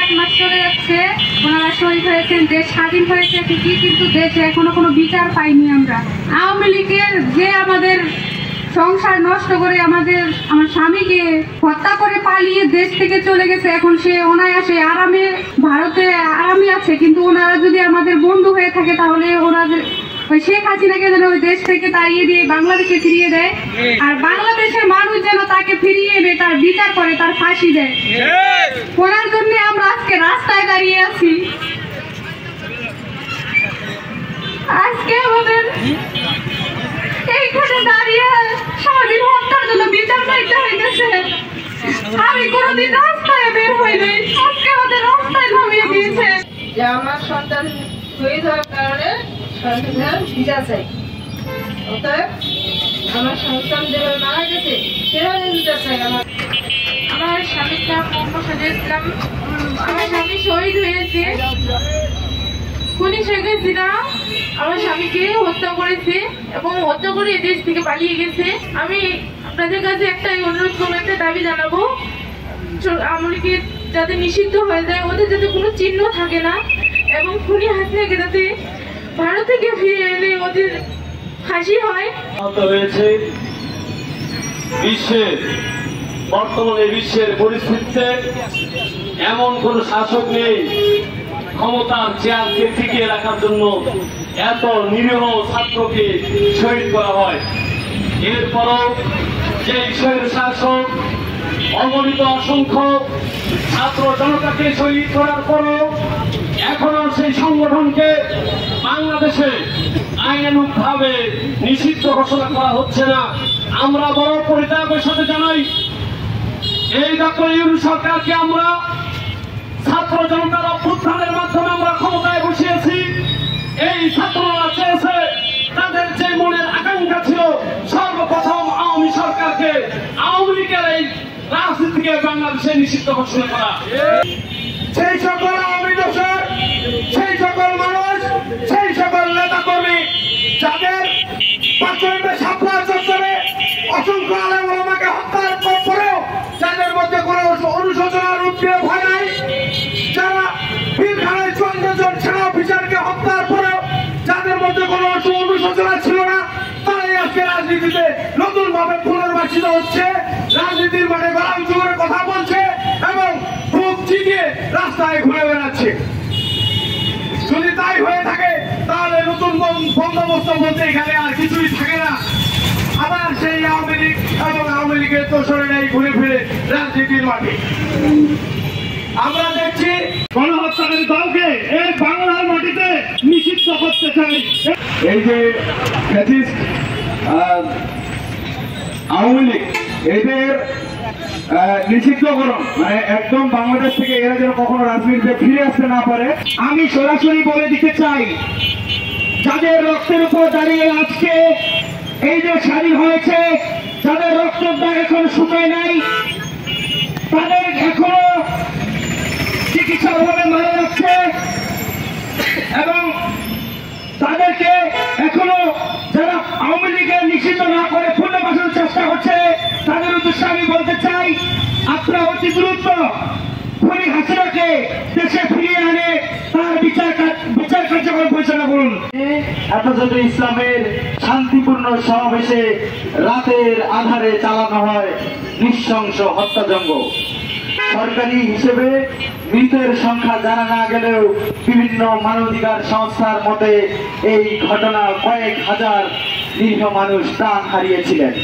7 মাস চলে যাচ্ছে, ওনারা শহীদ হয়েছেন, দেশ স্বাধীন হয়েছে ঠিকই, কিন্তু দেশে এখনো কোনো বিচার পাইনি আমরা। আওয়ামী লীগের যে আমাদের সংসার নষ্ট করে আমার স্বামীকে হত্যা করে পালিয়ে দেশ থেকে চলে গেছে, এখন সে অনায়াসে আরামে ভারতে আরামে আছে, কিন্তু ওনারা যদি আমাদের বন্ধু হয়ে থাকে তাহলে ওনাদের ওই শেখ হাসিনাকে যেন ওই দেশ থেকে তাড়িয়ে দিয়ে বাংলাদেশে ফিরিয়ে দেয়, আর বাংলাদেশের মানুষ যেন তাকে ফিরিয়ে এনে তার বিচার করে, তার ফাঁসি দেয়। ওনার জন্য আমরা আজকে রাস্তায় দাঁড়িয়ে আছি। আজকে আমাদের এইখানে দাঁড়িয়ে স্বাধীন হত্যার জন্য বিচার পাইতে হইতেছে। আমি কোনোদিন রাস্তায় বের হইনি, আজকে আমাদের রাস্তায় নামিয়ে দিয়েছে। যে আমার সন্তান শহীদ হওয়ার কারণে সন্তানের বিচার চাই, অতএব আমার সন্তান যেভাবে মারা গেছে সেভাবে বিচার চাই। আমার স্বামীর নাম মোহাম্মদ ইসলাম। আমার স্বামী শহীদ হয়েছে, খুনি শেখ হাসিনা আমার স্বামীকে হত্যা করেছে এবং হত্যা করে দেশ থেকে পালিয়ে গেছে। আমি আপনাদের কাছে একটাই অনুরোধ করবো, একটা দাবি জানাবো, আওয়ামী লীগের যাতে নিষিদ্ধ হয়ে যায়, ওদের যাতে কোনো চিহ্ন থাকে না, এবং খুনি হাসিনাকে যাতে ভারত থেকে ফিরে এনে ওদের ফাঁসি হয়। হয়েছে বিশ্বের বর্তমানে বিশ্বের পরিস্থিতিতে এমন কোন শাসক নেই ক্ষমতার চেয়ারকে টিকিয়ে রাখার জন্য এত নিরীহ ছাত্রকে শহীদ করা হয়। এরপরও যে শহীদ শাসক অগণিত অসংখ্য ছাত্র জনতাকে শহীদ করার পরও এখনো সেই সংগঠনকে বাংলাদেশে আইনানুগভাবে নিষিদ্ধ ঘোষণা করা হচ্ছে না। আমরা বড় পরিতাপের সাথে জানাই, এই ডক্টর ইউনূস সরকারকে আমরা ছাত্র জনতার অভ্যুত্থানের মাধ্যমে আমরা ক্ষমতায় বসিয়েছি। এই ছাত্ররা চেয়েছে, তাদের যে মনের আকাঙ্ক্ষা ছিল সর্বপ্রথম আওয়ামী সরকারকে, আওয়ামী লীগের এই রাজনীতিকে বাংলাদেশে নিষিদ্ধ ঘোষণা করা। সেই সকল আওয়ামী দোষর, সেই সকল মানুষ, সেই সকল নেতা কর্মী যাদের পাঁচজনকে সাপলা চত্বরে অসংখ্য আলেম ওলামাকে হত্যার পরেও যাদের মধ্যে কোনো অনুশোচনার উদ্বেগ হয় নাই, যারা পিলখানায় 54 জন সেনা অফিসারকে হত্যার পরেও যাদের মধ্যে কোনো অনুশোচনা ছিল না, তারাই আজকে রাজনীতিতে নতুন ভাবে পুনর্বাসিত হচ্ছে, রাজনীতির মাঠে গলা উঁচু করে কথা বলছে এবং বুক চিতিয়ে রাস্তায় ঘুরে বেড়াচ্ছে। যদি তাই হয়ে থাকে তাহলে নতুন বন্দোবস্ত বলতে এখানে আর কিছুই থাকে না। আবার সেই আওয়ামী লীগ এবং আওয়ামী লীগের দোসরেরাই ঘুরে ফিরে রাজনীতির মাঠে। আমরা দেখছি গণহত্যাকারী দলকে এই বাংলার মাটিতে নিষিদ্ধ করতে চাই। এই যে ফ্যাসিস্ট আওয়ামী লীগ, এদের নিষিদ্ধকরণ মানে একদম বাংলাদেশ থেকে এরা যেন কখনো রাজনীতিতে ফিরে আসতে না পারে। আমি সরাসরি বলে দিতে চাই, যাদের রক্তের উপর দাঁড়িয়ে আজকে এই যে স্বাধীন হয়েছে, যাদের রক্তের দাগ এখন শুকায় নাই, তাদের এখনো চিকিৎসার অভাবে মারা যাচ্ছে এবং তাদেরকে এখনো যারা আওয়ামী লীগের নিষিদ্ধ না করে পুনর্বাসনের চেষ্টা করছে, তাদের উদ্দেশ্যে আমি বলতে চাই, আপনারা অতি দ্রুত খুনি হাসিনাকে দেশে ফিরিয়ে আনে তার বিচার কার্যক্রম পরিচালনা করুন। হেফাজতে ইসলামের শান্তিপূর্ণ সমাবেশে রাতের আধারে চালানো হয় নৃশংস হত্যাযজ্ঞ। সরকারি হিসেবে মৃতের সংখ্যা জানা না গেলেও বিভিন্ন মানবাধিকার সংস্থার মতে এই ঘটনা কয়েক হাজার নিরীহ মানুষ প্রাণ হারিয়েছিলেন।